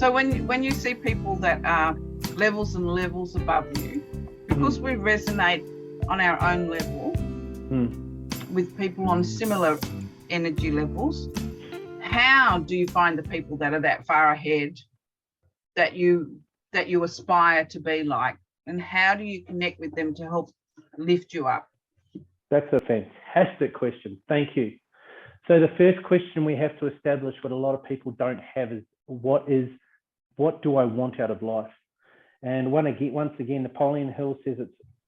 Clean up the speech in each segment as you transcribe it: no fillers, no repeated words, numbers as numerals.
So when you see people that are levels and levels above you, because we resonate on our own level with people on similar energy levels, how do you find the people that are that far ahead that you aspire to be like, and how do you connect with them to help lift you up? That's a fantastic question. Thank you. So the first question we have to establish, what a lot of people don't have, is what do I want out of life? And once again, Napoleon Hill says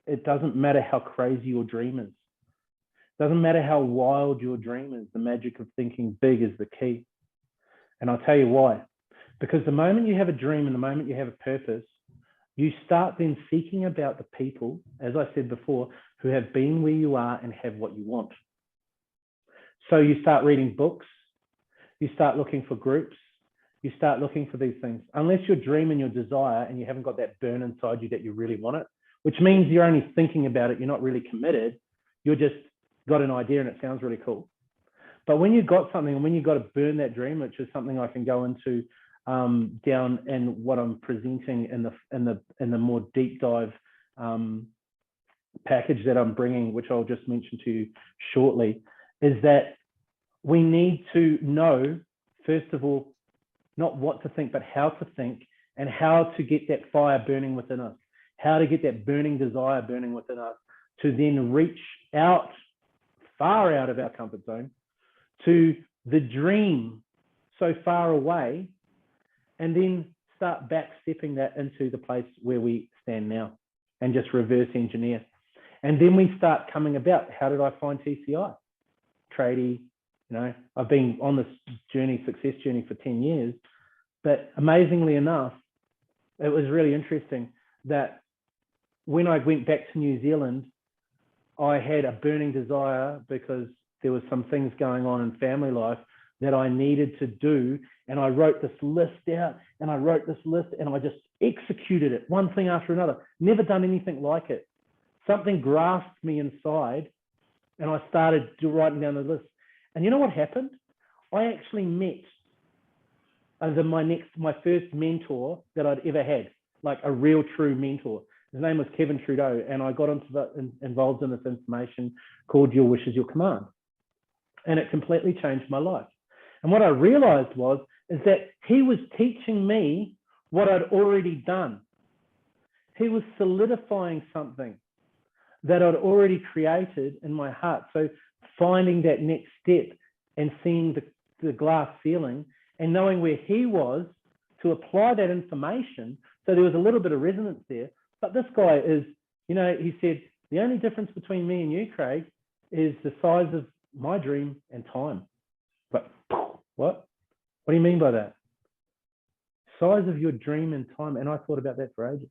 it doesn't matter how crazy your dream is. It doesn't matter how wild your dream is. The magic of thinking big is the key. And I'll tell you why. Because the moment you have a dream and the moment you have a purpose, you start then seeking about the people, as I said before, who have been where you are and have what you want. So you start reading books, you start looking for groups, you start looking for these things. Unless your dream and your desire and you haven't got that burn inside you that you really want it, which means you're only thinking about it, you're not really committed, you're just got an idea and it sounds really cool. But when you've got something and when you've got to burn that dream, which is something I can go into down and what I'm presenting in the more deep dive package that I'm bringing, which I'll just mention to you shortly, is that we need to know, first of all, not what to think, but how to think and how to get that fire burning within us, how to get that burning desire burning within us to then reach out, far out of our comfort zone, to the dream so far away, and then start backstepping that into the place where we stand now and just reverse engineer. And then we start coming about, how did I find TCI? Tradie, I've been on this success journey for 10 years, but amazingly enough, it was really interesting that when I went back to New Zealand, I had a burning desire because there was some things going on in family life that I needed to do. And I wrote this list out and I just executed it, one thing after another, never done anything like it. Something grasped me inside and I started writing down the list. And you know what happened? I actually met my first mentor that I'd ever had, like a real true mentor. His name was Kevin Trudeau, and I got involved in this information called Your Wish is Your Command. And it completely changed my life. And what I realized is that he was teaching me what I'd already done. He was solidifying something that I'd already created in my heart. So finding that next step and seeing the glass ceiling and knowing where he was to apply that information. So there was a little bit of resonance there. But this guy is, he said, the only difference between me and you, Craig, is the size of my dream and time. But what? What do you mean by that? Size of your dream and time. And I thought about that for ages.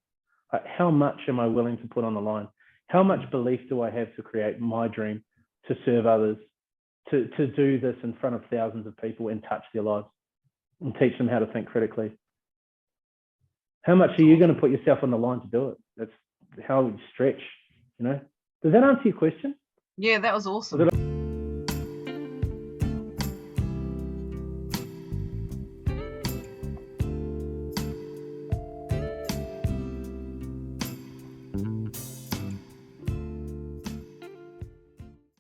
Like, how much am I willing to put on the line? How much belief do I have to create my dream, to serve others, to do this in front of thousands of people and touch their lives and teach them how to think critically? How much are you going to put yourself on the line to do it? That's how you stretch, Does that answer your question? Yeah, that was awesome.